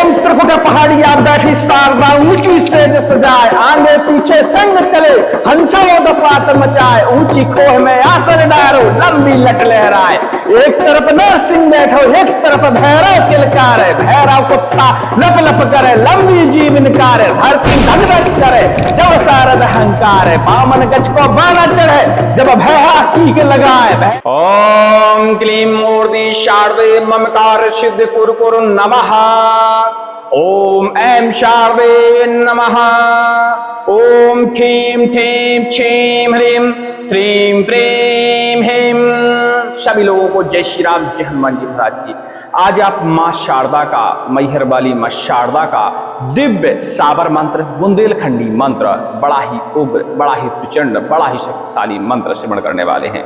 ओम त्रिकुट पहाड़िया बैठी शारदा ऊंची सेज सजाए, आगे पीछे संग चले हंसों पात मचाए, ऊंची खोह में आसन डारो लंबी लट लहराए। एक तरफ नरसिंह बैठो एक तरफ भैरव किलकारे, भैरव कुत्ता लप लप करे लंबी जीव निकारे, धरती धगधग करे जब शारद अहंकार है, बामन गज को बाना चढ़े जब भैया कीक लगाए। ओम क्लीं मूर्ति शारदे ममकार सिद्ध कुरु कुरु नमः। ओम ऐं शारदे नमः। ओम क्लीं ठीं क्षीं ह्रीं त्रीं प्रीं ह्रीं। सभी लोगों को जय श्री राम, जय हनुमान जी महाराज की। आज आप मां शारदा का, मैहर वाली मां शारदा का दिव्य साबर मंत्र, बुंदेलखंडी मंत्र, बड़ा ही उग्र, बड़ा ही प्रचंड, बड़ा ही शक्तिशाली मंत्र श्रवण करने वाले हैं।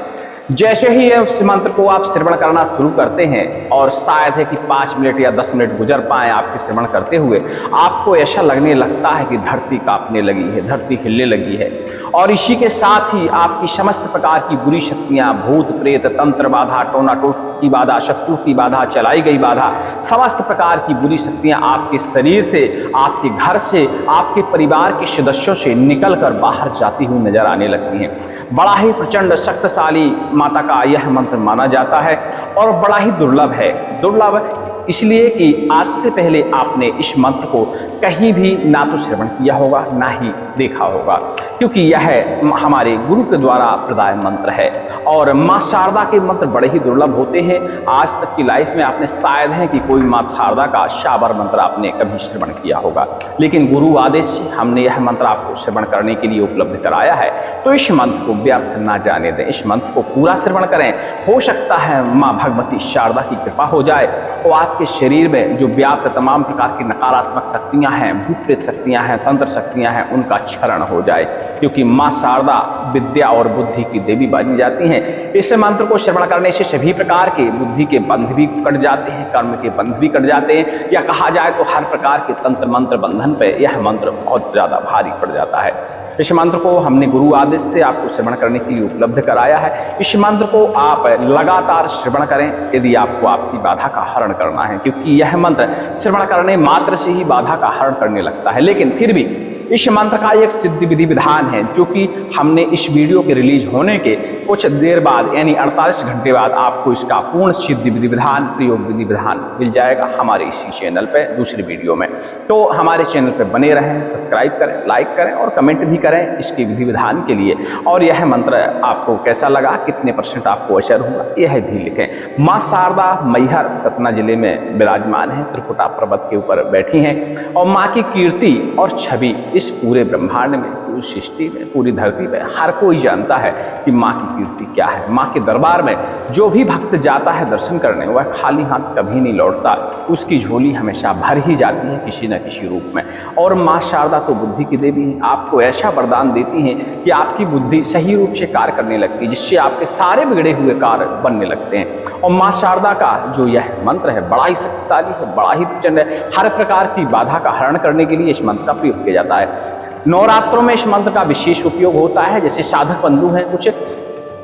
जैसे ही उस मंत्र को आप श्रवण करना शुरू करते हैं और शायद है कि 5 मिनट या 10 मिनट गुजर पाए आपके श्रवण करते हुए, आपको ऐसा लगने लगता है कि धरती कांपने लगी है, धरती हिलने लगी है। और इसी के साथ ही आपकी समस्त प्रकार की बुरी शक्तियां, भूत प्रेत, तंत्र बाधा, टोना टोट की बाधा, शत्रु की बाधा, चलाई गई बाधा, समस्त प्रकार की बुरी शक्तियां आपके शरीर से, आपके घर से, आपके परिवार के सदस्यों से निकल कर बाहर जाती हुई नजर आने लगती हैं। बड़ा ही प्रचंड शक्तिशाली माता का यह मंत्र माना जाता है और बड़ा ही दुर्लभ है। दुर्लभ इसलिए कि आज से पहले आपने इस मंत्र को कहीं भी ना तो श्रवण किया होगा ना ही देखा होगा, क्योंकि यह हमारे गुरु के द्वारा प्रदाय मंत्र है। और मां शारदा के मंत्र बड़े ही दुर्लभ होते हैं। आज तक की लाइफ में आपने शायद है कि कोई मां शारदा का शाबर मंत्र आपने कभी श्रवण किया होगा, लेकिन गुरु आदेश से हमने यह मंत्र आपको श्रवण करने के लिए उपलब्ध कराया है। तो इस मंत्र को व्यर्थ ना जाने दें, इस मंत्र को पूरा श्रवण करें। हो सकता है मां भगवती शारदा की कृपा हो जाए और आपके शरीर में जो व्याप्त तमाम प्रकार की नकारात्मक शक्तियां हैं, भूत प्रेत शक्तियां हैं, तंत्र शक्तियां हैं, उनका क्षरण हो जाए, क्योंकि मां शारदा विद्या और बुद्धि की देवी मानी जाती हैं। इस मंत्र को श्रवण करने से सभी प्रकार के बुद्धि के बंध भी कट जाते हैं, कर्म के बंध भी कट जाते हैं, या कहा जाए तो हर प्रकार के तंत्र मंत्र बंधन पर यह मंत्र बहुत ज्यादा भारी पड़ जाता है। इस मंत्र को हमने गुरु आदेश से आपको श्रवण करने के लिए उपलब्ध कराया है। इस मंत्र को आप लगातार श्रवण करें यदि आपको आपकी बाधा का हरण करना है, क्योंकि यह मंत्र श्रवण करने मात्र से ही बाधा का हरण करने लगता है। लेकिन फिर भी इस मंत्र का एक सिद्ध विधि विधान है, जो कि हमने इस वीडियो के रिलीज होने के कुछ देर बाद यानी 48 घंटे बाद आपको इसका पूर्ण सिद्ध विधि विधान, प्रयोग विधि विधान मिल जाएगा हमारे इसी चैनल पे दूसरी वीडियो में। तो हमारे चैनल पे बने रहें, सब्सक्राइब करें, लाइक करें और कमेंट भी करें इसके विधि विधान के लिए। और यह मंत्र आपको कैसा लगा, कितने % आपको असर हुआ, यह भी लिखें। माँ शारदा मैहर सतना जिले में विराजमान है, त्रिकुटा पर्वत के ऊपर बैठी हैं और माँ की कीर्ति और छवि इस पूरे ब्रह्मांड में, पूरी सृष्टि में, पूरी धरती में हर कोई जानता है कि माँ की कीर्ति क्या है। माँ के दरबार में जो भी भक्त जाता है दर्शन करने, वह खाली हाथ कभी नहीं लौटता, उसकी झोली हमेशा भर ही जाती है किसी न किसी रूप में। और माँ शारदा तो बुद्धि की देवी है, आपको ऐसा वरदान देती हैं कि आपकी बुद्धि सही रूप से कार्य करने लगती है, जिससे आपके सारे बिगड़े हुए कार्य बनने लगते हैं। और माँ शारदा का जो यह मंत्र है बड़ा ही शक्तिशाली है, बड़ा ही प्रचंड है। हर प्रकार की बाधा का हरण करने के लिए इस मंत्र का प्रयोग किया जाता है। नवरात्रों में इस मंत्र का विशेष उपयोग होता है। जैसे साधक बंधु हैं कुछ,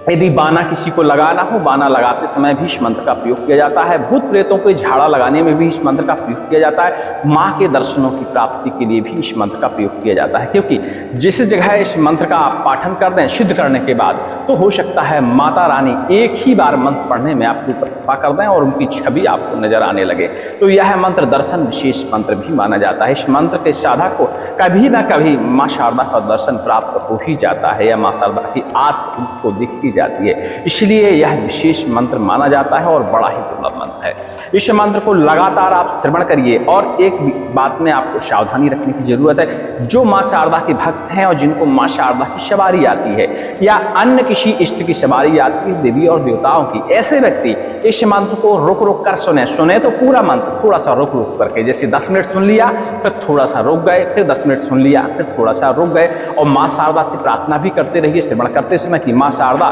यदि बाना किसी को लगाना हो, बाना लगाते समय भी इस मंत्र का प्रयोग किया जाता है। भूत प्रेतों को झाड़ा लगाने में भी इस मंत्र का प्रयोग किया जाता है। माँ के दर्शनों की प्राप्ति के लिए भी इस मंत्र का प्रयोग किया जाता है, क्योंकि जिस जगह इस मंत्र का आप पाठन कर दें सिद्ध करने के बाद, तो हो सकता है माता रानी एक ही बार मंत्र पढ़ने में आपके ऊपर कृपा कर दें और उनकी छवि आपको नजर आने लगे। तो यह मंत्र दर्शन विशेष मंत्र भी माना जाता है। इस मंत्र के साधक को कभी ना कभी माँ शारदा का दर्शन प्राप्त हो ही जाता है, या माँ शारदा की आस उनको दिख जाती है, इसलिए यह विशेष मंत्र माना जाता है और बड़ा ही दुर्लभ मंत्र है। इस मंत्र को लगातार आप श्रवण करिए। और एक बात में आपको सावधानी रखने की जरूरत है, जो मां शारदा के भक्त हैं और जिनको मां शारदा की सवारी आती है या अन्य किसी इष्ट की सवारी आती है, देवी और देवताओं की, ऐसे व्यक्ति इस मंत्र को रुक रुक कर सुने तो पूरा मंत्र थोड़ा सा रुक रुक करके, जैसे 10 मिनट सुन लिया फिर थोड़ा सा रुक गए, फिर 10 मिनट सुन लिया फिर थोड़ा सा रुक गए, और मां शारदा से प्रार्थना भी करते रहिए श्रवण करते समय कि मां शारदा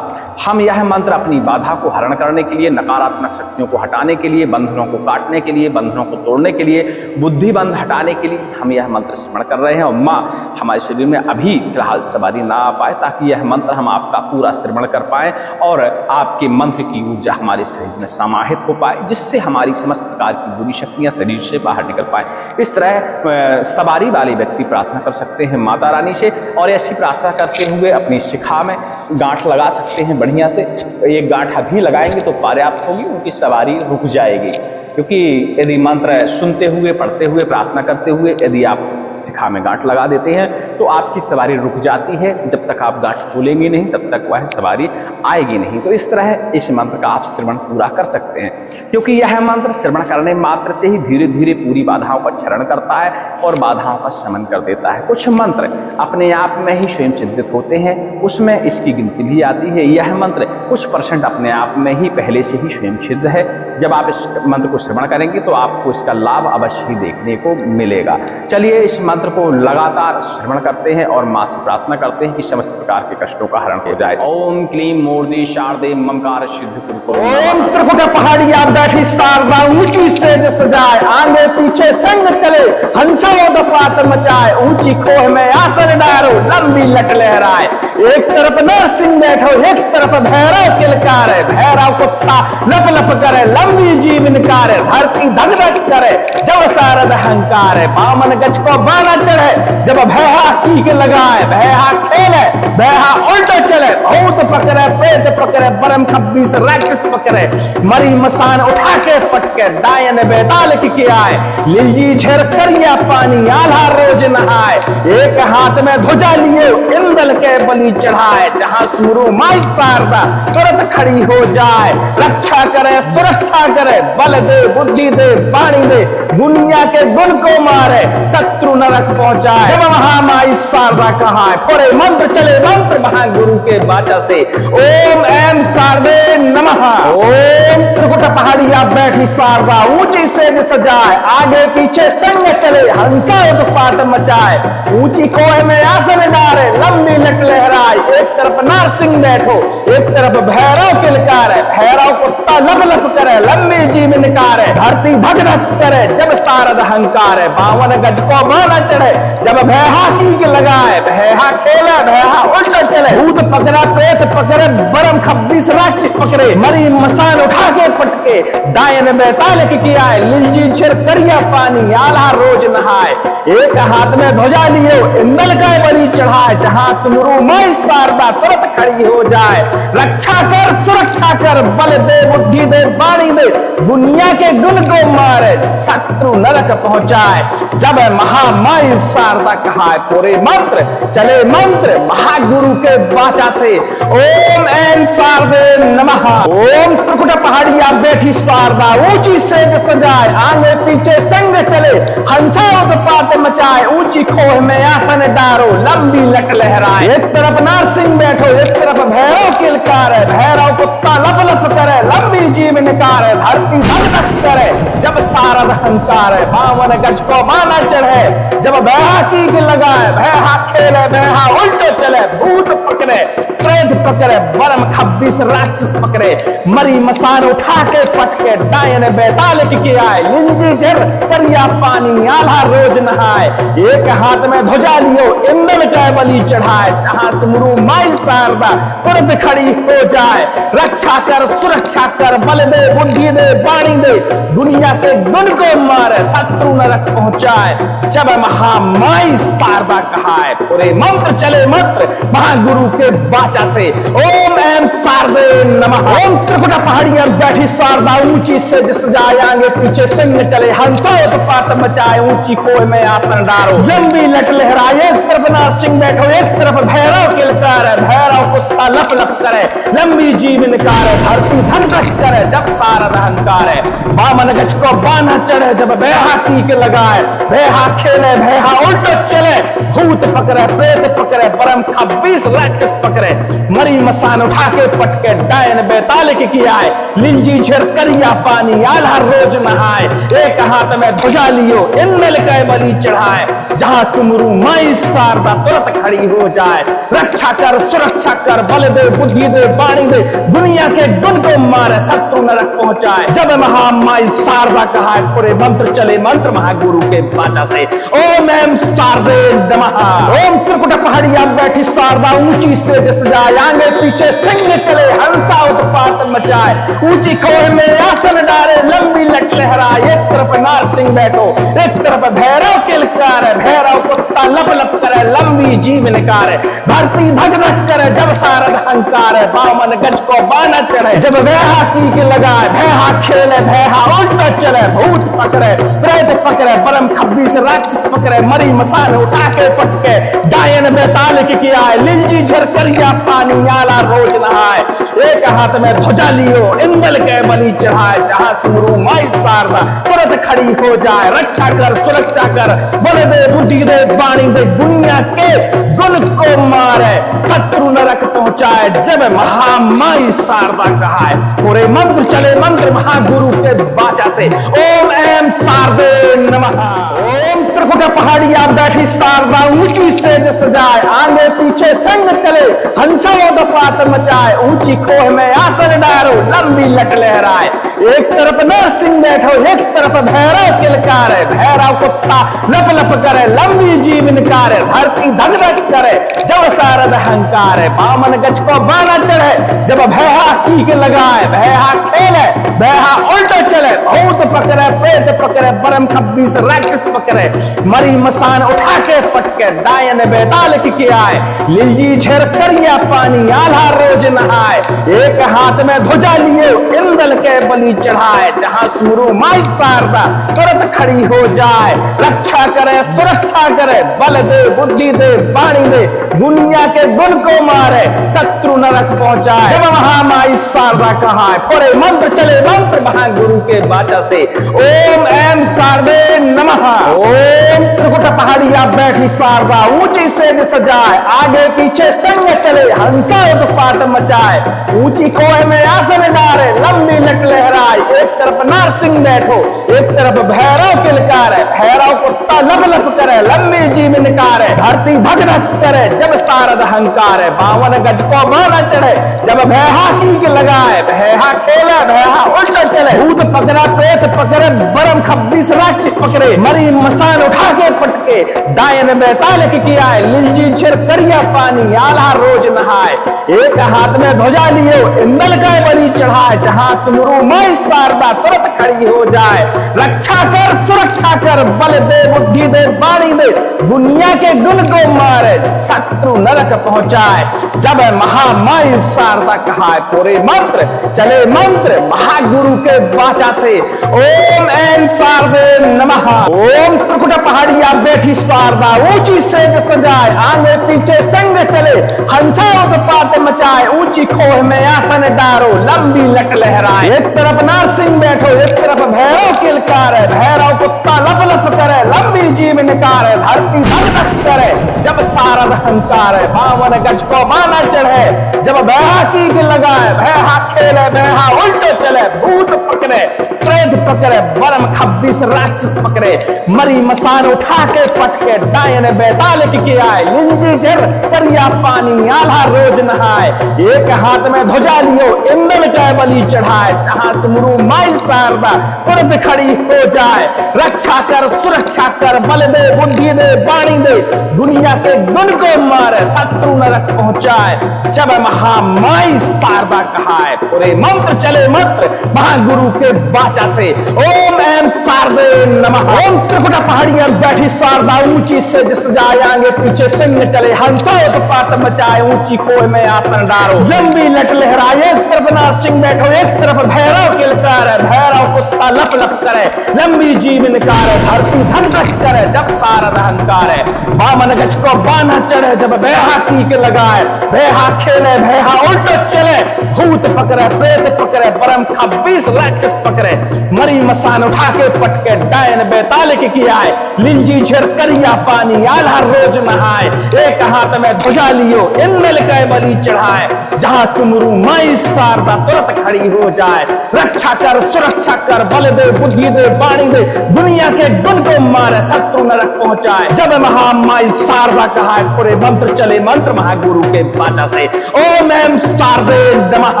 हम यह मंत्र अपनी बाधा को हरण करने के लिए, नकारात्मक शक्तियों को हटाने के लिए, बंधनों को काटने के लिए, बंधनों को तोड़ने के लिए, बुद्धि बंध हटाने के लिए हम यह मंत्र स्मरण कर रहे हैं। और माँ हमारे शरीर में अभी फिलहाल सवारी ना आ पाए, ताकि यह मंत्र हम आपका पूरा श्रवण कर पाए और आपके मंत्र की ऊर्जा हमारे शरीर में समाहित हो पाए, जिससे हमारी समस्त प्रकार की बुरी शक्तियां शरीर से बाहर निकल पाए। इस तरह सवारी वाले व्यक्ति प्रार्थना कर सकते हैं माता रानी से, और ऐसी प्रार्थना करते हुए अपनी शिखा में गांठ लगा सकते हैं बढ़िया से। एक गांठ अभी लगाएंगे तो पर्याप्त होगी, उनकी सवारी रुक जाएगी। क्योंकि यदि मंत्र सुनते हुए, पढ़ते हुए, प्रार्थना करते हुए यदि आप शिखा में गांठ लगा देते हैं तो आपकी सवारी रुक जाती है। जब तक आप गांठ खोलेंगे नहीं तब तक वह सवारी आएगी नहीं। तो इस तरह इस मंत्र का आप श्रवण पूरा कर सकते हैं, क्योंकि यह मंत्र श्रवण करने मात्र से ही धीरे धीरे पूरी बाधाओं का क्षरण करता है और बाधाओं का शमन कर देता है। कुछ मंत्र अपने आप में ही स्वयं सिद्धित होते हैं, उसमें इसकी गिनती भी आती है। यह मंत्र कुछ % अपने आप में ही पहले से ही स्वयं सिद्ध है। जब आप इस मंत्र को श्रवण करेंगे तो आपको इसका लाभ अवश्य ही देखने को मिलेगा। चलिए इस मंत्र को लगातार श्रवण करते हैं और मां से प्रार्थना करते हैं कि समस्त प्रकार के कष्टों का हरण हो जाए। ओम क्लीं मूर्ति शारदे ममकार सिद्ध ओम त्रिकुट पहाड़िया बैठी शारदा ऊंची सेज सजाए, आगे पीछे संग चले हंसों पात मचाए, ऊंची खोह में आसन डारो लंबी लट लहराए। एक तरफ नरसिंह बैठो, एक तरफ भैरव किलकार है, भैरव कुत्ता लप लप करे, लंबी जीवनकार है, धरती धक धक करे जब शारद अहंकार है, बामन गज को बाना चढ़े जब भैहा कीक लगाए, भैहा खेले भैहा उल्टो चले, भूत पकड़े प्रेत पकड़े बरम 26 राक्षस पकड़े, मरी मसान उठा के पटके डायन बेताल की आए, लीजी झेर करिया पानी आल्हा रोज नहाए, एक हाथ में ध्वजा लिए इंदल के बलि चढ़ाए, जहां सुमरू माई शारदा तुरंत खड़ी हो जाए, रक्षा करे सुरक्षा करे, बल दे बुद्धि दे वाणी दे, दुनिया के गुण को मारे शत्रु नरक पहुंचाए। जब महामाई शारदा कहा पूरे मंत्र चले, मंत्र महागुरु के वाचा से ओम ऐं शारदे नमः। ओम त्रिकुट पहाड़िया बैठी शारदा ऊंची सेज सजाए, आगे पीछे संग चले हंसा उत्पात मचाए, ऊंची खोह में आसन डारे लंबी लट लहराए, एक तरफ नरसिंह बैठो एक तरफ भैरव किलकार है, भैरव कुत्ता लप लप करे लंबी जीवनकार है, धरती धक धक करे जब शारद अहंकार है, 52 गज को बाना चढ़े जब भैहा कीक लगाए, भैहा खेले भैहा उल्टा चले, भूत पकड़ा प्रेत पकड़े बरम 26 राक्षस पकड़े, मरी मसान उठा के पटके डायन बेताल की आए, लिंजी छिर करिया पानी आल्हा रोज नहाए, एक हाथ में ध्वजा लिए इंदल का बलि चढ़ाए, जहां सुमरू माई शारदा तुरंत खड़ी हो जाए, रक्षा कर सुरक्षा कर, बल दे बुद्धि दे वाणी दे, दुनिया के गुण को मारे शत्रु नरक पहुंचाए। जब महामाई शारदा कहा पूरे मंत्र चले, मंत्र महागुरु के वाचा से ओम ऐं शारदे नमः। ओम त्रिकुट पहाड़िया बैठी शारदा ऊंची सेज सजाए, आगे पीछे संग चले हंसा उत्पात मचाए, ऊंची खोह में आसन डारो लंबी लट लहराए, एक तरफ नरसिंह बैठो एक तरफ भैरव किलकार है, भैरव कुत्ता लप लप करे लंबी जीवनकार है, धरती धक धक करे जब शारद अहंकार है, 52 गज को बाना चढ़े जब भैहा कीक लगाए, भैहा खेले भैहा उल्टो चले, भूत पकड़े प्रेत पकड़े बरम 26 राक्षस पकड़े, मरी मसान उठा के पटके डायन बेताल की आए, लिंजी झर करिया पानी आल्हा रोज नहाए, एक हाथ में ध्वजा लियो इंदल का बलि चढ़ाए, जहां सुमरू माई शारदा तुरंत खड़ी हो जाए, रक्षा कर सुरक्षा कर, बल दे बुद्धि दे वाणी दे, दुनिया के गुण को मारे शत्रु नरक पहुंचाए। जब महामाई शारदा कहा है पूरे मंत्र चले, मंत्र महागुरु के वाचा से ओम ऐं शारदे नमः। ओम त्रिकुट पहाड़िया बैठी शारदा ऊंची सेज सजाए, आगे पीछे संग चले हंसा उत्पात मचाए, ऊंची खोह में आसन डारो लंबी लट लहराए, एक तरफ नरसिंह बैठो एक तरफ भैरव किलकार है, भैरव कुत्ता लप लप करे लंबी जीवनकार है, धरती धक धक करे जब शारद अहंकार है, 52 गज को बाना चढ़े जब भैहा कीक लगाए, भैहा खेले भैहा उल्टो चले, भूत पकड़े प्रेत पकड़े बरम 26 राक्षस पकड़े, मरी मसान उठा के पटके, डायन बेताल के किया है, लिंजी झेर करिया पानी आल्हा रोज नहाए। एक हाथ में ध्वजा लियो इंदल के बलि चढ़ाए, जहां सुमरू माई शारदा तुरंत खड़ी हो जाए। रक्षा कर सुरक्षा कर, बल दे बुद्धि दे बाणी दे, दुनिया के गुण को मारे शत्रु नरक पहुंचाए। जब महामाई शारदा कहा है, पूरे मंत्र चले मंत्र महागुरु के बाचा से। ओम ऐं शारदे नमः। ओम त्रिकुट पहाड़िया बैठी शारदा ऊंची से दिस जाए, आगे पीछे सिंह चले हंसा उत्पात मचाए। ऊंची खोह में आसन डारे, लंबी लट लहराए। एक तरफ नार सिंह बैठो, एक तरफ भैरव किलकार है, भैरव कुत्ता लप लप करे, लंबी जीव निकारे। धरती धक धक करे जब सारद हंकार है, बामन गज को बाना चढ़े, जब भैहा कीक लगाए। भैहा खेले भैहा उल्टा चले, भूत पकड़े प्रेत पकड़े, परम खब्बीस राक्षस पकड़े, मरी मसान उठा के पटके, डायन बेताल के किया है, लिंजी झर करिया पानी आला रोज नहाए। एक हाथ में ध्वजा लियो इंदल के बलि चढ़ाए, जहां सुमरू माई शारदा तुरंत खड़ी हो जाए। रक्षा कर सुरक्षा कर, बल दे बुद्धि दे बाणी दे, दुनिया के गुण को मारे शत्रु नरक पहुंचाए। जब महामाई शारदा कहा है, पूरे मंत्र चले मंत्र महागुरु के बाचा से। ओम ऐं शारदे नमः। ओम त्रिकुट पहाड़िया बैठी शारदा ऊंची सेज सजाए, आगे पीछे संग चले हंसोत्पात मचाए। ऊंची खोह में आसन डारो, लंबी लट लहराए। एक तरफ नरसिंह बैठो, एक तरफ भैरव किलकार है, भैरव कुत्ता लप लप करे, लंबी जीव निकारे। धरती धक धक करे जब सारद हंकार है, बामन गज को बाना चढ़े, जब भैहा कीक लगाए। भैहा खेले भैहा उल्टा चले, भूत पकड़े प्रेत पकड़े, परम खब्बीस राक्षस पकड़े, मरी मसान उठा के पटके, डायन बेताल के किया है, लिंजी झेर करिया पानी आल्हा रोज नहाए। एक हाथ में ध्वजा लिए इंदल के बलि चढ़ाए, जहां सुमरू माई शारदा तुरंत खड़ी हो जाए। रक्षा करे सुरक्षा करे, बल दे बुद्धि दे बाणी दे, दुनिया के गुण को मारे शत्रु नरक पहुंचाए। जब महामाई शारदा कहा है, पूरे मंत्र चले मंत्र महागुरु के बाचा से। ओम ऐं शारदे नमः। ओम त्रिकुट पहाड़िया बैठी शारदा ऊंची सेज सजाए, आगे पीछे संग चले हंसा उत्पात मचाए। ऊंची खोह में आसन डारे, लंबी लट लहराए। एक तरफ नारसिंह बैठो, एक तरफ भैरव किलकार है, भैरव कुत्ता लप लप करे, लंबी जीव निकारे। धरती धक धक करे जब सारद हंकार है, बावन गज को बाना चढ़े, जब भैहा कीक लगाए। भैहा खेले भैहा उल्टा चले, भूत पकड़ा प्रेत पकड़े, बरम खब्बीस राक्षस पकड़े, मरी मसान उठा के पटके, डायन बेताल के किया है, लिंजी झेर करिया पानी आल्हा रोज नहाए। एक हाथ में ध्वजा लियो इंदल का बलि चढ़ाए, जहां सुमरू माई शारदा तुरंत खड़ी हो जाए। रक्षा कर सुरक्षा कर, बल दे बुद्धि दे बाणी दे, दुनिया के गुण को मारे शत्रु नरक पहुंचाए। जब महामाई शारदा कहा है, पूरे मंत्र चले मंत्र महागुरु के बाचा से। ओम ऐं शारदे नमः। ओम त्रिकुट पहाड़िया बैठी शारदा ऊंची सेज सजाए, आगे पीछे संग चले हंसा उत्पात मचाए। ऊंची खोह में आसन डारो, लंबी लट लहराए। एक तरफ नारसिंह बैठो, एक तरफ भैरव किलकार है, भैरव कुत्ता लप लप करे, लंबी जीव निकारे। धरती धक धक करे जब सारद हंकार है, बावन गज को बाना चढ़े, जब भैहा कीक लगाए। भैहा खेले भैहा उल्टो चले, भूत पकड़े प्रेत पकड़े, बरम खब्बीस राक्षस पकड़े, मरी मसान उठा के पटके, डायन बेताल के किया है, लिंजी झेर करिया पानी आल्हा रोज नहाए। एक हाथ में ध्वजा लियो इंदल का बलि चढ़ाए, जहां सुमरू माई शारदा तुरंत खड़ी हो जाए। रक्षा कर सुरक्षा कर, बल दे बुद्धि दे बाणी दे, दुनिया के गुण को मारे शत्रु नरक पहुंचाए। जब महामाई शारदा कहा है, पूरे मंत्र चले मंत्र महागुरु के बाचा से। ओम ऐं शारदे नमः। ओम त्रिकुट पहाड़िया बैठी शारदा ऊंची सेज सजाए, आगे पीछे सिंह चले हंसा उत्पात मचाए। ऊंची खोह में आसन डारो, लंबी लट लहराए। एक तरफ नारसिंह बैठो, एक तरफ भैरव किलकार है, भैरव कुत्ता लप लप करे, लंबी जीव निकारे। धरती धक धक करे जब सारद हंकार है, बामन गज को बाना चढ़े, जब भैहा कीक लगाए। भैहा खेले भैहा उल्टो चले, भूत पकड़े प्रेत पकड़े, परम खब्बीस राक्षस पकड़े, मरी मसान उठा के पटके, डायन बेताल के किया है, लिंजी झेर करिया पानी आल्हा रोज नहाए। एक हाथ में ध्वजा लियो इंदल के बलि चढ़ाए, जहां सुमरू माई शारदा तुरंत खड़ी हो जाए। रक्षा कर सुरक्षा कर, बल दे बुद्धि दे बाणी दे, दुनिया के गुण को मारे शत्रु नरक पहुंचाए। जब महामाई शारदा कहा है, पूरे मंत्र चले मंत्र महागुरु के वाचा से। ओम एम शारदे नमः।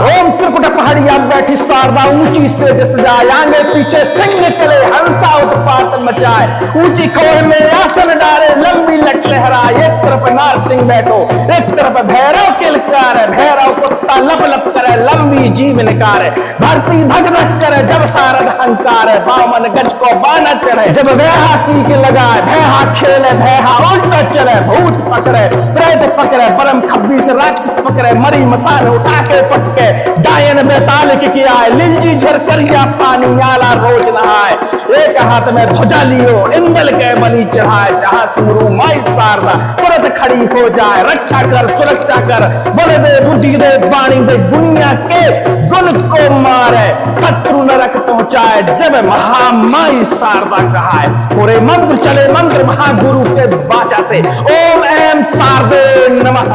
ओम त्रिकुट पहाड़िया बैठी शारदा ऊंची से दिस जाए, आगे पीछे सिंह चले हंसा उत्पात मचाए। ऊंची खोह में आसन डारे, लंबी लट लहराए। एक तरफ नार सिंह बैठो, एक तरफ भैरव किलकार है, भैरव कुत्ता लप लप करे, लंबी जीव निकारे। धरती धक धक करे जब सारद अहंकार है, बामन गज को बाना चढ़े, जब भैहा टीक लगाए। भैहा खेले भैहा उल्टा चले, भूत पकड़े प्रेत पकड़े, परम खब्बीस राक्षस पकड़े, मरी मसान उठा के पटके, डायन बेताल के किया है, लिंजी झर करिया पानी आला रोज नहाए। एक हाथ में ध्वजा लियो इंदल के बलि चढ़ाए, जहां सुमरू माई शारदा तुरंत खड़ी हो जाए। रक्षा कर सुरक्षा कर, बल दे बुद्धि दे बाणी दे, दुनिया के गुण को मारे शत्रु नरक पहुंचाए। जब महामाई शारदा कहा है, पूरे मंत्र चले मंत्र महागुरु के वाचा से। ओम एम शारदे नमः।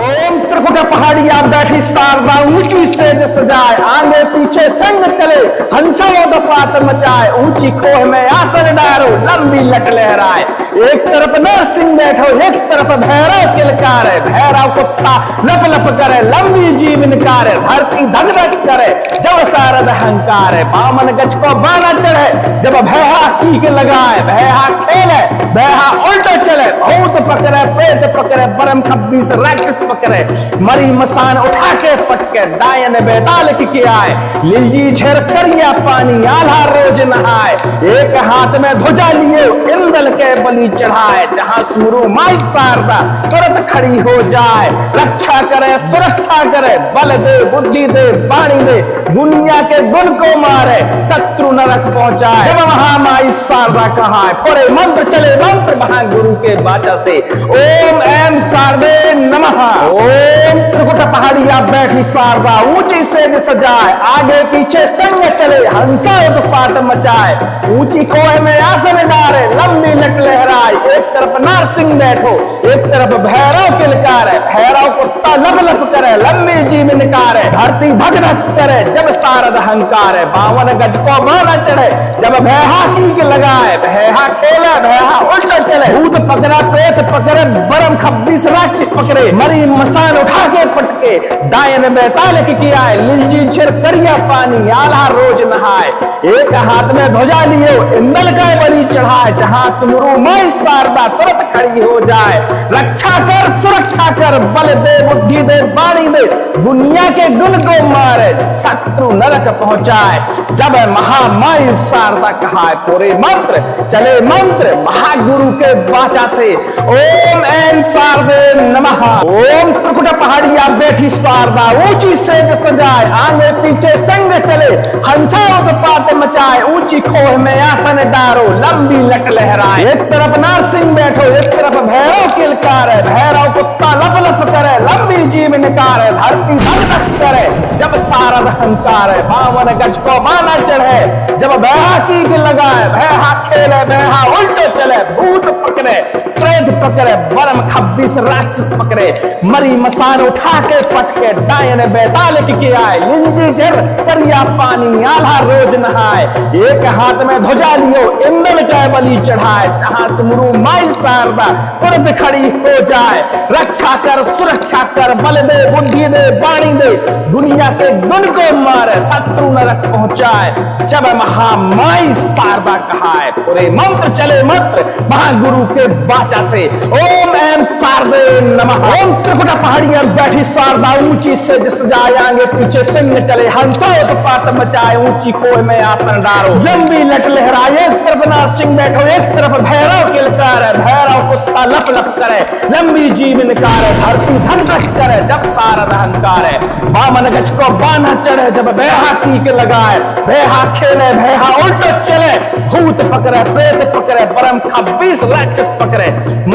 ओम त्रिकुट पहाड़िया बैठी शारदा ऊंची सेज सजाए, आगे पीछे संग चले हंसोदपात मचाए। ऊंची खोह में आसन डारो, लंबी लट लहराए। एक तरफ नरसिंह बैठो, एक तरफ भैरव किलकार है, भैरव कुत्ता लप लप करे, लंबी जीव निकारे। धरती धक धक करे जब सारद अहंकार है, बामन गज को बाना चढ़े, जब भैहा टीक लगाए। भैहा खेले भैहा उल्टा चले, भूत पकड़े प्रेत पकड़े, परम खब्बीस राक्षस पकड़े, मरी मसान उठा के पटके, डायन बेताल की किया है, लिंजी झेर करिया पानी आल्हा रोज नहाए। एक हाथ में ध्वजा लिए इंदल के बलि चढ़ाए, जहां सुमरू माई शारदा तुरंत खड़ी हो जाए। रक्षा करे सुरक्षा करे, बल दे बुद्धि दे बाणी दे, दुनिया के गुण को मारे शत्रु नरक पहुंचाए। जब महामाई शारदा कहा है, पूरे मंत्र चले मंत्र महागुरु के वाचा से। ओम एम शारदे नमः। ओम त्रिकुट पहाड़िया बैठी शारदा ऊंची सेज सजाए, आगे पीछे संग चले हंसा उत्पात मचाए। ऊंची खोह में आसन डारे, लंबी लट लहराए। एक तरफ नारसिंह बैठो, एक तरफ भैरव किलकार है, भैरव कुत्ता लप लप करे, लंबी जीव निकारे। धरती धक धक करे जब सारद अहंकार है, बावन गज को बाना चढ़े, जब भैहा टीक लगाए। भैहा खेले भैहा उल्टा चले, भूत पकड़ा प्रेत पकड़े, बरम खब्बीस राक्षस पकड़े, मरी मसान उठा के पटके, डायन बेताल की किया है, लिंजी झेर करिया पानी आल्हा रोज नहाए। एक हाथ में ध्वजा लियो इंदल का बलि चढ़ाए, जहां सुमरू माई शारदा तुरंत खड़ी हो जाए। रक्षा कर सुरक्षा कर, बल दे बुद्धि दे बाणी दे, दुनिया के गुण को मारे शत्रु नरक पहुंचाए। जब महामाई शारदा कहा है, पूरे मंत्र चले मंत्र महागुरु के वाचा से। ओम एम शारदे नमः। ओम त्रिकुट पहाड़िया बैठी शारदा ऊंची सेज सजाए, आगे पीछे संग चले हंसा उत्पात मचाए। ऊंची खोह में आसन डारो, लंबी लट लहराए। एक तरफ नारसिंह बैठो, एक तरफ भैरव किलकार है, भैरव कुत्ता लप लप करे, लंबी जीव निकारे। धरती धक धक करे जब सारद अहंकार है, बावन गज को बाना चढ़े, जब भैहा टीक लगाए। भैहा खेले भैहा उल्टे चले, भूत पकड़े प्रेत पकड़े, बरम खब्बीस राक्षस पकड़े, मरी मसान उठा के पटके, डायन बेताल की किया है, लिंजी झर करिया पानी आल्हा रोज नहाए। एक हाथ में ध्वजा लियो इंदल का बलि चढ़ाए, जहां सुमरू माई शारदा तुरंत खड़ी हो जाए। रक्षा कर सुरक्षा कर, बल दे बुद्धि दे बाणी दे, दुनिया के गुण को मारे शत्रु नरक पहुंचाए। जब महामाई शारदा कहा है, पूरे मंत्र चले मंत्र महागुरु के वाचा से। ओम एम शारदे नमः। ओम त्रिकुट पहाड़िया बैठी शारदा ऊंची सेज सजाए, आगे पीछे सिंह चले हंसा उत्पात मचाए। ऊंची खोह में आसन डारो, लंबी लट लहराए। एक तरफ नारसिंह बैठो, एक तरफ भैरव किलकार है, भैरव कुत्ता लप लप करे, लंबी जीव निकारे। धरती धक धक करे जब सारद अहंकार है, बामन गज को बाना चढ़े, जब भैहा टीक लगाए। भैहा खेले भैहा उल्टा चले, भूत पकड़े प्रेत पकड़े, परम खब्बीस राक्षस पकड़े,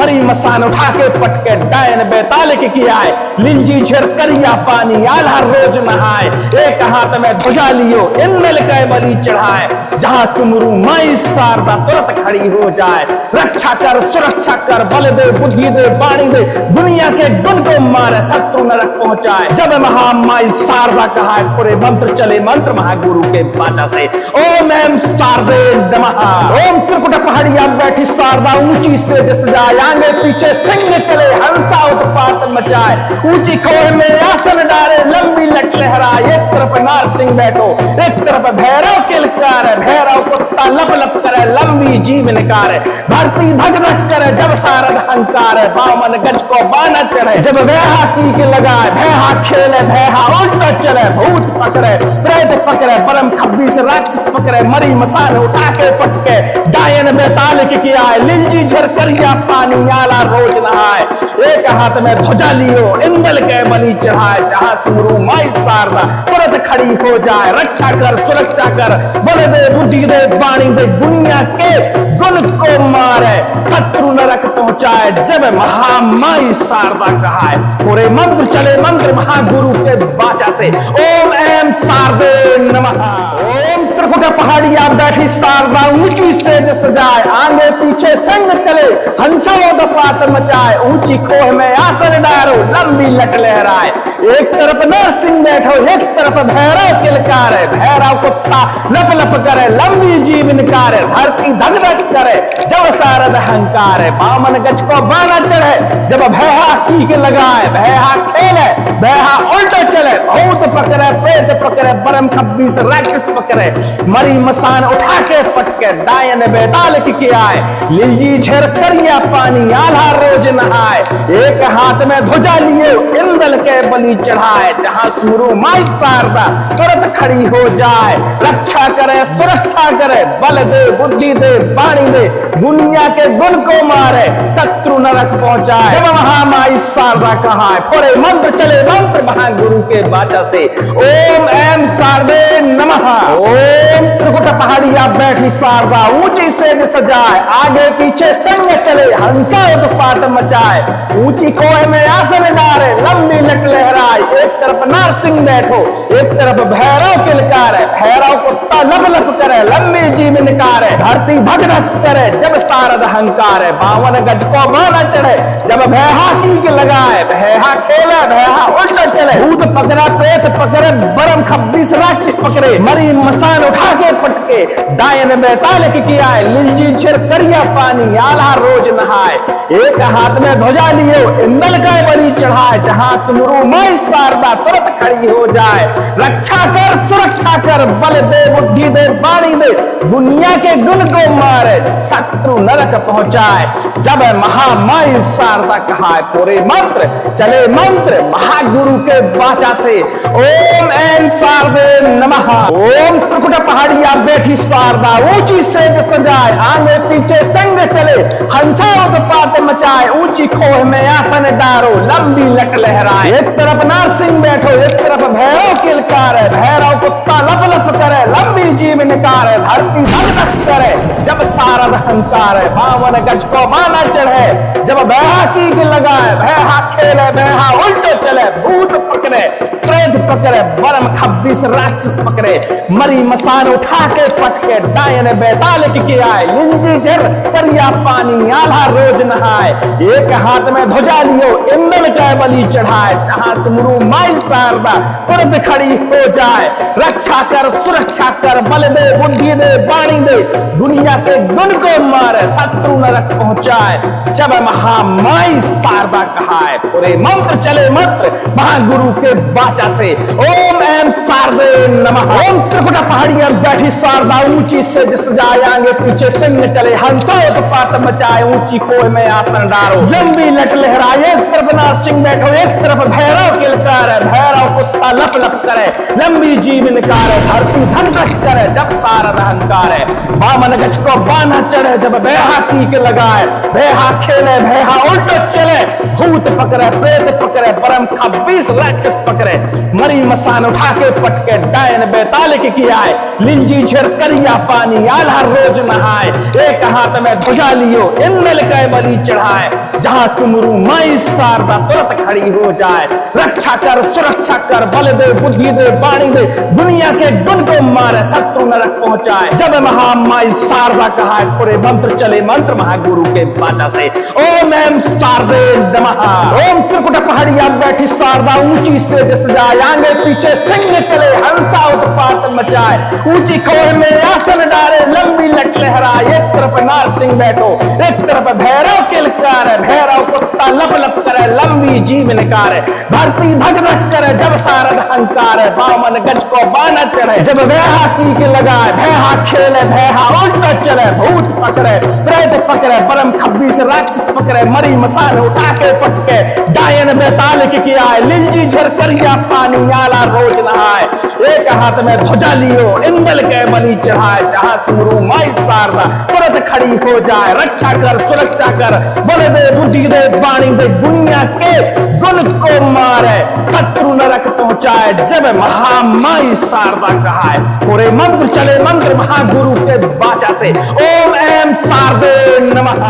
मरी मसान उठा के पटके डायन बेताल के किया है, लिंजी झेर करिया पानी आल्हा रोज नहाए, एक हाथ में ध्वजा लियो इंदल के बलि चढ़ाए, जहां सुमरू माई शारदा तुरंत खड़ी हो जाए, रक्षा कर सुरक्षा कर बल दे बुद्धि दे बाणी दे, दुनिया के गुण को मारे शत्रु नरक पहुंचाए। जब महामाई शारदा कहा है पूरे मंत्र चले मंत्र महागुरु के बाचा से, ओम एम शारदे नमः। ओम त्रिकुट पहाड़िया बैठी शारदा ऊंची से दिस जाए, आगे पीछे सिंह चले हंसा उत्पात मचाए, ऊंची खोह में आसन डारे लंबी लट लहराए, एक तरफ नार सिंह बैठो एक तरफ भैरव किलकार, भैरव कुत्ता लप लप करे लंबी जीव निकारे, धरती धक धक करे जब सारद हंकार, बामन गज को बाना चढ़े जब भैहा कीक लगाए, भैहा खेले भैहा उल्टा चले, भूत पकड़े प्रेत पकड़े परम खब्बीस राक्षस पकड़े, मरी मसान उठा के पटके डायन बेताल के किया है, लिंजी झर करिया पानी आला रोज नहाए, एक हाथ में ध्वजा लियो इंदल के बलि चढ़ाए, जहां सुमरू माई शारदा तुरंत खड़ी हो जाए, रक्षा कर सुरक्षा कर बल दे बुद्धि दे बाणी दे, दुनिया के गुण को मारे शत्रु नरक पहुंचाए। जब महामाई शारदा कहा है पूरे मंत्र चले मंत्र महागुरु के बाचा से, ओम एम शारदे नमः। ओम त्रिकुट पहाड़िया बैठी शारदा ऊंची सेज सजाए, आगे पीछे संग चले हंसों पात मचाए, ऊंची खोह में आसन डारो लंबी लट लहराए, एक तरफ नरसिंह बैठो एक तरफ भैरव किलकार, भैरव कुत्ता लप लप करे लंबी जीव निकारे, धरती धक धक करे जब सारद हंकार, बामन गज को बाना चढ़े जब भैहा कीक लगाए, भैहा खेले भैहा उल्टा चले, भूत पकड़े प्रेत पकड़े परम खब्बीस राक्षस पकड़े, मरी मसान उठा के पटके डायन बेताल के आए, लिंजी झेर करिया पानी आल्हा रोज नहाए, एक हाथ में ध्वजा लिए इंदल के बलि चढ़ाए, जहां सुमरू माई शारदा तुरंत खड़ी हो जाए, रक्षा करे सुरक्षा करे बल दे बुद्धि दे बाणी दे, दुनिया के गुण को मारे शत्रु नरक पहुंचाए। जब महामाई शारदा कहा है पूरे मंत्र चले मंत्र महागुरु के बाचा से, ओम एम शारदे नमः। ओम त्रिकुट पहाड़िया बैठी शारदा ऊंची सेज सजाए, आगे पीछे संग चले हंसा उत्पात मचाए, ऊंची खोह में आसन डारे लंबी लट लहराए, एक तरफ नारसिंह बैठो एक तरफ भैरव किलकार, भैरव कुत्ता लप लप करे लंबी जीव निकारे, धरती धक धक करे जब सारद हंकार, बावन गज को बाना चढ़े जब भैहा कीक लगाए, भैहा खेले भैहा उल्टा चले, भूत पकड़ा प्रेत पकड़े बरम खब्बीस राक्षस पकड़े, मरी मसान उठा के पटके डायन बेताल के किया है, लिंजी झेर करिया पानी आल्हा रोज नहाए, एक हाथ में ध्वजा लिए इंदल का बलि चढ़ाए, जहां सुमरू माई शारदा तुरंत खड़ी हो जाए, रक्षा कर सुरक्षा कर बल दे बुद्धि दे बाणी दे, दुनिया के गुण को मारे शत्रु नरक पहुंचाए। जब महामाई शारदा कहा है पूरे मंत्र चले मंत्र महागुरु के बाचा से, ओम एम शारदे नमः। ओम त्रिकुट पहाड़िया बैठी शारदा ऊंची सेज सजाए, आगे पीछे संग चले हंसा उत्पात मचाए, ऊंची खोह में आसन डारो लंबी लट लहराए, एक तरफ नारसिंह बैठो एक तरफ भैरव किलकार, भैरव कुत्ता लप लप करे लंबी जीव निकारे, धरती धक धक करे जब सारद हंकार, बावन गज को बाना चढ़े जब भैहा कीक लगाए, भैहा खेले भैहा उल्टो चले, भूत पकड़े प्रेत पकड़े बरम खब्बीस राक्षस पकड़े, मरी मसान उठा के पटके डायन बेताल के आए, लिंजी झर करिया पानी आल्हा रोज नहाए, एक हाथ में ध्वजा लियो इंदल का बलि चढ़ाए, जहां सुमरू माई शारदा तुरंत खड़ी हो जाए, रक्षा कर सुरक्षा कर बल दे बुद्धि दे बाणी दे, दुनिया के गुण को मारे शत्रु नरक पहुंचाए। जब महामाई शारदा कहा है पूरे मंत्र चले मंत्र महागुरु के बाचा से, ओम एम शारदे नमः। ओम त्रिकुट पहाड़िया बैठी शारदा ऊंची सेज सजाए, आगे पीछे सिंह चले हंसा उत्पात मचाए, ऊंची खोह में आसन डारो लंबी लट लहराए, एक तरफ नारसिंह बैठो एक तरफ भैरव किलकार, भैरव कुत्ता लप लप करे लंबी जीव निकारे, धरती धक धक करे जब सारद हंकार, बामन गज को बाना चढ़े जब भैहा कीक लगाए, भैहा खेले भैहा उल्टो चले, भूत पकड़े प्रेत पकड़े परम खब्बीस राक्षस पकड़े, मरी मसान उठा के पटके डायन बेताल के किया है, लिंजी झेर करिया पानी आल्हा रोज नहाए, एक हाथ में ध्वजा लियो इंद्र के बलि चढ़ाए, जहां सुमरू माई शारदा तुरंत खड़ी हो जाए। रक्षा कर सुरक्षा कर, बल दे बुद्धि दे वाणी दे, दुनिया के गुण को मारे शत्रु नरक पहुंचाए। जब महामाई शारदा कहा पूरे मंत्र चले मंत्र महागुरु के वाचा से, ओम एम शारदे नमः। ओम त्रिकुट पहाड़िया बैठी शारदा ऊंची से दिस जाए, आगे पीछे सिंह चले हंसा उत्पात मचाए। ऊंची खोह में आसन डारे लंबी लट लहराए, एक तरफ नार सिंह बैठो एक तरफ भैरव किलकार, भैरव कुत्ता लप लप करे लंबी जीव निकारे। धरती धक धक करे जब सारद हंकार, बामन गज को बाना चढ़े जब भैहा टीक लगाए। भैहा खेले भैहा उल्टा चले, भूत पकड़े प्रेत पकड़े परम खब्बीस राक्षस पकड़े। मरी मसान उठा के पटके डायन बेताल के किया, लिंजी झरकरिया पानी आला रोज नहाए। एक हाथ में ध्वजा लियो इंद्र के बलि चढ़ाए, जहां सुमरू माई शारदा तुरंत खड़ी हो जाए। रक्षा कर सुरक्षा कर, बल दे बुद्धि दे वाणी दे, दुनिया के गुण को मारे शत्रु नरक पहुंचाए। जब महामाई शारदा कहा पूरे मंत्र चले मंत्र महागुरु के वाचा से, ओम एम शारदे नमः।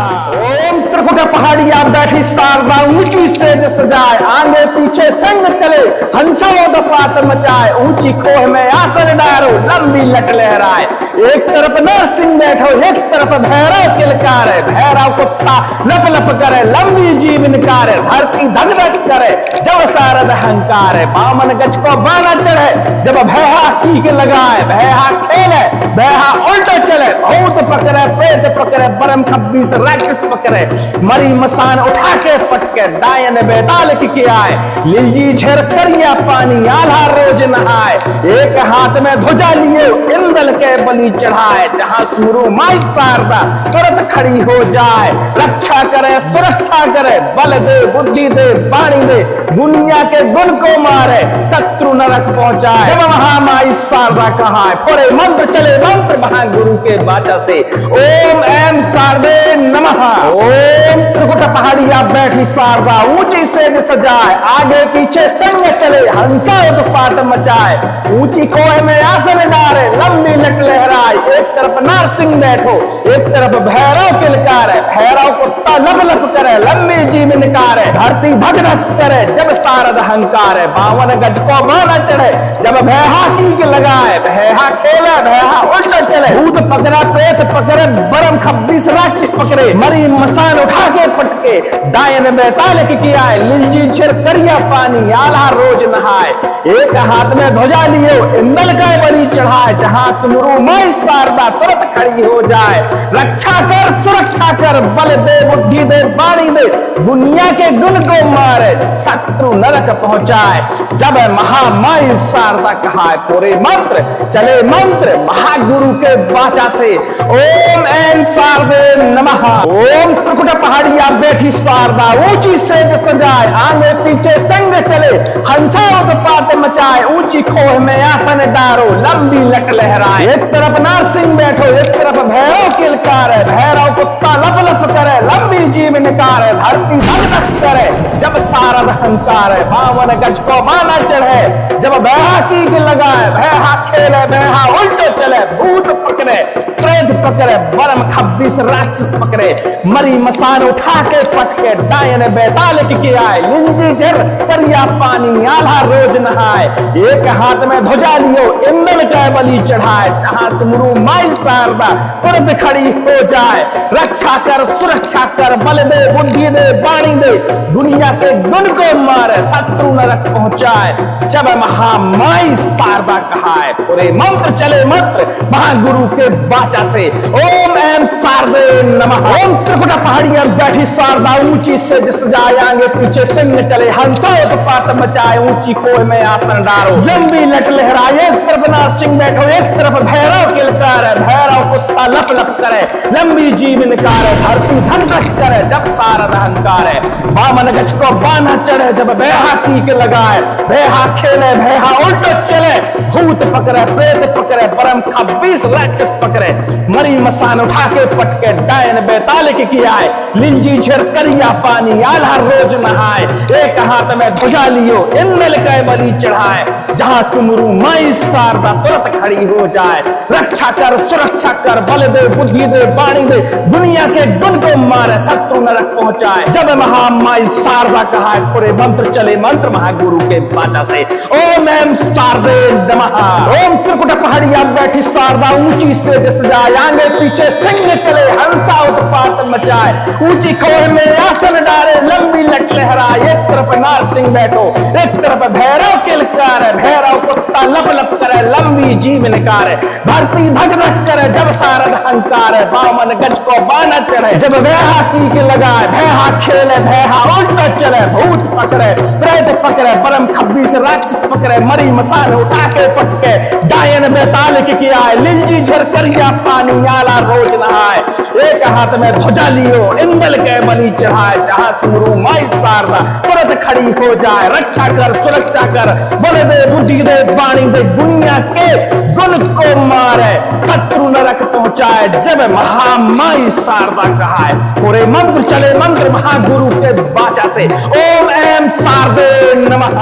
ओम त्रिकुट पहाड़िया बैठी शारदा ऊंची सेज सजाए, आगे पीछे संग चले हंसोदपात मचाए। ऊंची खोह में आसन डारो लंबी लट लहराए, एक तरफ नरसिंह बैठो एक तरफ भैरव किलकार, भैरव कुत्ता लप लप करे लंबी जीव निकारे। धरती धक धक करे जब सारद हंकार, बामन गज को बाना चढ़े जब भैहा टीक लगाए। भैहा खेले भैहा उल्टा चले, भूत पकड़े प्रेत पकड़े परम खब्बीस राक्षस पकड़े। मरी मसान उठा के पटके डायन बेताल की कियाए, लिलजी झर करिया पानी आला रोज नहाए। एक हाथ में ध्वजा लिए इंद्र के बलि चढ़ाए, जहां सुमरू माई शारदा तुरंत खड़ी हो जाए। रक्षा करे सुरक्षा करे, बल दे बुद्धि दे वाणी दे, दुनिया के गुण को मारे शत्रु नरक पहुंचाए। जब महामाई शारदा कहा पूरे मंत्र चले मंत्र महागुरु के वाचा से, ओम एम शारदे नमः। ओम त्रिकुट पहाड़िया बैठी शारदा ऊंची सेज सजाए, आगे पीछे संग चले हंसा उत्पात मचाए। ऊंची खोह में आसन डारे लंबी लट लहराए, एक तरफ नारसिंह बैठो एक तरफ भैरव किलकार, भैरव कुत्ता लप लप करे लंबी जीव निकारे। धरती धक धक करे जब सारद हंकार, बावन गज को बाना चढ़े जब भैहा टीक लगाए। भैहा खेले भैहा उल्टा चले, भूत पकड़ा प्रेत पकड़े बरम खब्बीस राक्षस पकड़े। मरी मसान उठा के पटके डायन बेताल की किया, लिलजी झर करिया पानी आला रोज नहाए। एक हाथ में ध्वजा लियो इंद्र का बलि चढ़ाए, जहां सुमरू माई शारदा तुरंत खड़ी हो जाए। रक्षा कर सुरक्षा कर, बल दे बुद्धि दे वाणी दे, दुनिया के गुण को मारे शत्रु नरक पहुंचाए। जब महामाई शारदा कहा पूरे मंत्र चले मंत्र महागुरु के वाचा से, ओम एम शारदे नमः। ओम त्रिकुट पहाड़िया बैठी शारदा ऊंची सेज सजाए, आगे पीछे संग चले हंसा उत्पात मचाए। ऊंची खोह में आसन डारो लंबी लट लहराए, एक तरफ नारसिंह बैठो एक तरफ भैरव किलकार, भैरव कुत्ता लप लप करे लंबी जीव निकार। धरती धक धक करे जब सारद हंकार, बावन गज को बाना चढ़े जब भैहा टीक लगाए। भैहा खेले भैहा उल्टो चले, भूत पकड़े प्रेत पकड़े बरम खब्बीस राक्षस पकड़े। मरी मसान उठा के पटके डायन बेताल की किया, लिंजी झर करिया पानी आला रोज नहाए। एक हाथ में ध्वजा लियो इंद्र का बलि चढ़ाए, जहां सुमरू माई शारदा तुरंत खड़ी हो जाए। रक्षा कर सुरक्षा कर, बल दे बुद्धि दे वाणी दे, दुनिया के गुण को मारे शत्रु नरक पहुंचाए। जब महामाई शारदा कहा पूरे मंत्र चले मंत्र महागुरु के वाचा से, ओम एम शारदे नमः। ओम त्रिकुट पहाड़िया बैठी शारदा ऊंची से सजाए, आगे पीछे सिंह चले हंसा उत्पात मचाए। ऊंची खोह में आसन डारो लंबी लट लहराए, एक तरफ नारसिंह बैठो एक तरफ भैरव किलकार, भैरव कुत्ता लप लप करे लंबी जीव निकारे। धरती धक धक धक करे जब सारद अहंकार है। बामन गज को बाना चढ़े जब भैहा कीक लगाए, भैहा खेले भैहा उल्टो चले, भूत पकड़े प्रेत पकड़े परम 26 राक्षस पकड़े, मरी मसान उठा के पटके डायन बेताल के किया है, लिंजी झेर करिया पानी आल्हा रोज नहाए, एक हाथ में ध्वजा लियो इंद्र के बलि चढ़ाए, जहां सुमरू माई शारदा तुरंत खड़ी हो जाए, रक्षा कर सुरक्षा कर बल दे बुद्धि दे वाणी दे, दुनिया के गुण को मारे शत्रु नरक पहुंचाए। जब महामाई शारदा कहा है पूरे मंत्र चले मंत्र महागुरु के वाचा से, ओम ऐं शारदे नमः। ओम त्रिकुट पहाड़िया बैठी शारदा ऊंची से दिस जाए, आगे पीछे सिंह चले हंसा उत्पात मचाए, ऊंची खोह में आसन डारे लंबी लट लहराए, एक तरफ नार सिंह बैठो एक तरफ भैरव किलकार है, भैरव कुत्ता लप लप करे लंबी जीव निकारे, धरती धक धक करे जब सारद अहंकार है, बामन गज को बाना चढ़े जब भैहा कीक लगाए, भैहा खेले भैहा उल्टा चले, भूत पकड़े प्रेत पकड़े परम 26 राक्षस पकड़े, मरी मसान उठा के पटके डायन बेताल के किया है, लिंजी झर करिया पानी आला रोज नहाए, एक हाथ में ध्वजा लियो इंदल के बलि चढ़ाए, जहां सुमरू माई शारदा तुरंत खड़ी हो जाए, रक्षा कर सुरक्षा कर बल दे बुद्धि दे वाणी दे, दुनिया के गुण को मारे शत्रु नरक पहुंचाए। जब महामाई शारदा कहा है पूरे मंत्र चले मंत्र महागुरु के वाचा से, ओम ऐं शारदे नमः।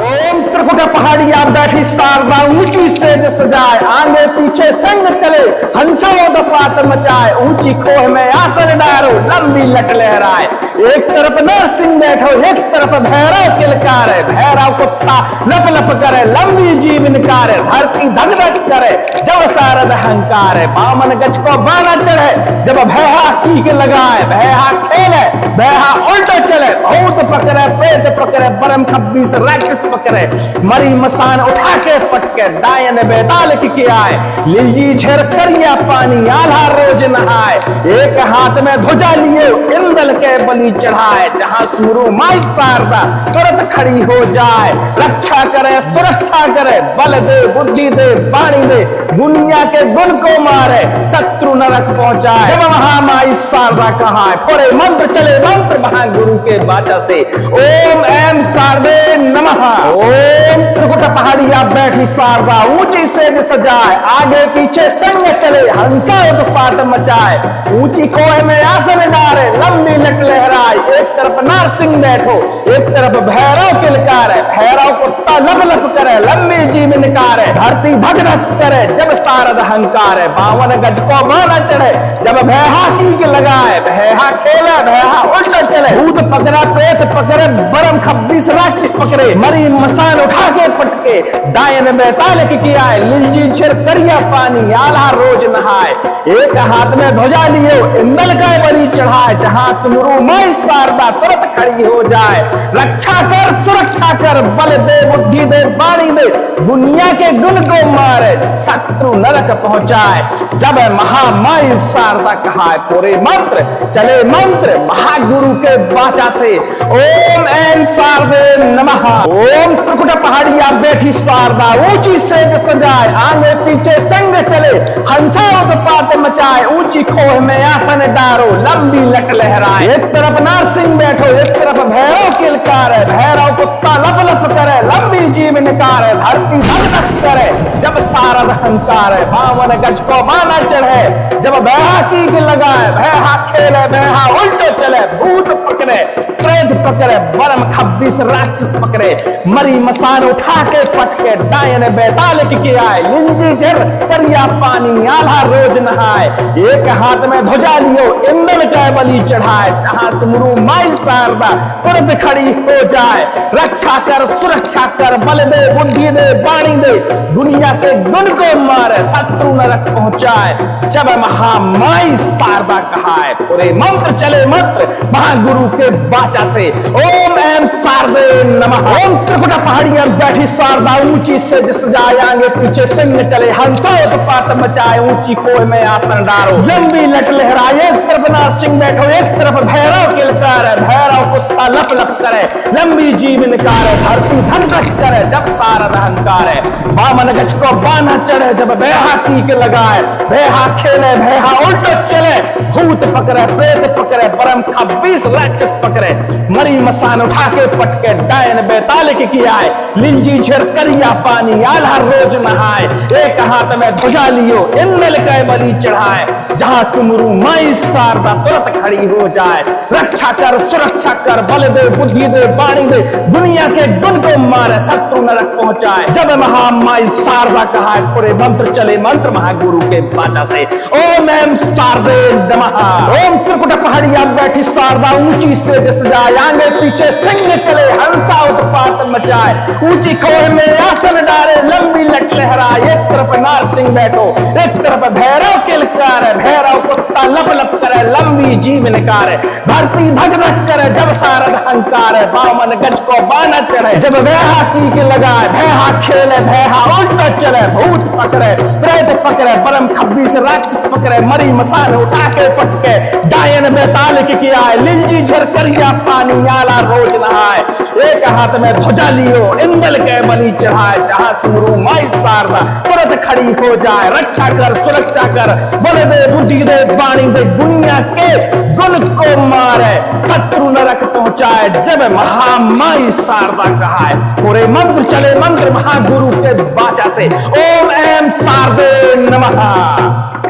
ओम त्रिकुट पहाड़िया बैठी शारदा ऊंची सेज सजाए, आगे पीछे संग चले हंसोत्पात मचाए, ऊंची खोह में आसन डारो लंबी लट लहराए, एक तरफ नरसिंह बैठो एक तरफ भैरव किलकार है, भैरव कुत्ता लप लप करे लंबी जीव निकारे, धरती धक धक करे जब सारद अहंकार है, बामन गज को बाना चढ़े जब भैहा कीक लगाए, भैहा खेले भैहा उल्टा चले, भूत पकड़े प्रेत पकड़े परम 26 राक्षस पकड़े, मरी मसान उठा के पटके डायन बेताल की किया है, लिंजी झेर करिया पानी आल्हा रोज नहाए, एक हाथ में ध्वजा लिए इंदल के बलि चढ़ाए, जहां सुमरू माई शारदा तुरंत खड़ी हो जाए, रक्षा करे सुरक्षा करे बल दे बुद्धि दे वाणी दे, दुनिया के गुण को मारे शत्रु नरक पहुंचाए। जब महामाई शारदा कहा है पूरे मंत्र चले मंत्र महागुरु के वाचा से, ओम ऐं शारदे नमः। ओम त्रिकुट पहाड़िया बैठी शारदा ऊंची सेज सजाए, आगे पीछे संग चले हंसा उत्पात मचाए, ऊंची खोह में आसन डारे लंबी लट लहराए, एक तरफ नारसिंह बैठो एक तरफ भैरव किलकार है, भैरव कुत्ता लप लप करे लंबी जीव निकारे, धरती धक धक करे जब सारद अहंकार है, बावन गज को बाना चढ़े जब भैहा कीक लगाए, भैहा खेले भैहा उल्टा चले, भूत पकड़ा प्रेत पकड़े परम 26 राक्षस पकड़े, मरी मसान उठा के पटके डायन बेताल के किया है, लिंजी झेर करिया पानी आल्हा रोज नहाए, एक हाथ में ध्वजा लियो इंदल का बलि चढ़ाए, जहां सुमरू माई शारदा तुरंत खड़ी हो जाए, रक्षा कर सुरक्षा कर बल दे बुद्धि दे वाणी दे, दुनिया के गुण को मारे शत्रु नरक पहुंचाए। जब महामाई शारदा कहा है पूरे मंत्र चले मंत्र महागुरु के वाचा से, ओम ऐं शारदे नमः। ओम त्रिकुट पहाड़िया बैठी शारदा ऊंची सेज सजाए, आगे पीछे संग चले हंसा उत्पात मचाए, ऊंची खोह में आसन डारो लंबी लट लहराए, एक तरफ नारसिंह बैठो एक तरफ भैरव किलकार है, भैरव कुत्ता लप लप करे लंबी जीव निकारे, धरती धक धक करे जब सारद अहंकार है, बावन गज को बाना चढ़े जब भैहा कीक लगाए, भैहा खेले भैहा उल्टो चले, भूत पकड़े प्रेत पकड़े परम 26 राक्षस पकड़े, मरी मसान उठा के पटके डायन बेताल की किया है, लिंजी झर करिया पानी आल्हा रोज नहाए, एक हाथ में ध्वजा लियो इंदल का बलि चढ़ाए, जहां सुमरू माई शारदा तुरंत खड़ी हो जाए, रक्षा कर सुरक्षा कर बल दे बुद्धि दे वाणी दे, दुनिया के गुण को मारे शत्रु नरक पहुंचाए। जब महामाई शारदा कहा है पूरे मंत्र चले मंत्र महागुरु के वाचा से, ओम ऐं शारदे नमः। ओम त्रिकुट पहाड़िया बैठी शारदा ऊंची से सजाए, आगे पीछे सिंह चले हंसा उत्पात मचाए, ऊंची खोह में आसन डारो लंबी लट लहराए, एक तरफ सिंह बैठो, एक तरफ भैरव किलकार है, भैरव कुत्ता लप लप करे, लंबी जीव निकार है, धरती धक धक करे जब सारद अहंकार है। बामन गज को बाना चढ़े जब बेहा कीक लगाए, बेहा खेले बेहा उल्टो चले, भूत पकड़े प्रेत पकड़े परम 26 राक्षस पकड़े, मरी मसान उठा के पटके डायन बेताल के किया है, लिंजी झेर करिया पानी आल्हा रोज नहाए, एक हाथ में ध्वजा लियो इंद्र के बलि चढ़ाए, जहां सुमरू माई शारदा तुरंत खड़ी हो जाए, रक्षा कर सुरक्षा कर बल दे बुद्धि दे वाणी दे, दुनिया के गुण को मारे शत्रु नरक पहुंचाए। जब महामाई शारदा कहा है पूरे मंत्र चले, मंत्र महागुरु के बाचा से, ओम एम शारदे नमः। ओम त्रिकुट पहाड़िया बैठी शारदा ऊंची से दिस जाए, आगे पीछे सिंह चले हंसा उत्पात मचाए, ऊंची खोह में आसन डारे लंबी लट लहराए, एक तरफ नार सिंह बैठो एक तरफ भैरव किलकार है, भैरव कुत्ता लप लप करे लंबी जीव निकार है, धरती धक धक करे जब सारद अहंकार है, बामन गज को बाना चढ़े जब बेहा कीक लगाए, बेहा खेले बेहा उल्टा चले, भूत पकड़े प्रेत पकड़े परम 26 राक्षस पकड़े, मरी मसान उठा के पटके डायन बेताल के किया है, लिंजी झर करिया पानी आला रोज नहाए, एक हाथ में ध्वजा लियो इंद्र के बलि चढ़ाए, जहां सुमरू माई शारदा तुरंत खड़ी हो जाए, रक्षा कर सुरक्षा कर बल दे बुद्धि दे वाणी दे, दुनिया के गुण को मारे शत्रु नरक पहुंचाए। जब महामाई शारदा कहा है पूरे मंत्र चले, मंत्र महागुरु के बाचा से, ओम एम शारदे नमः।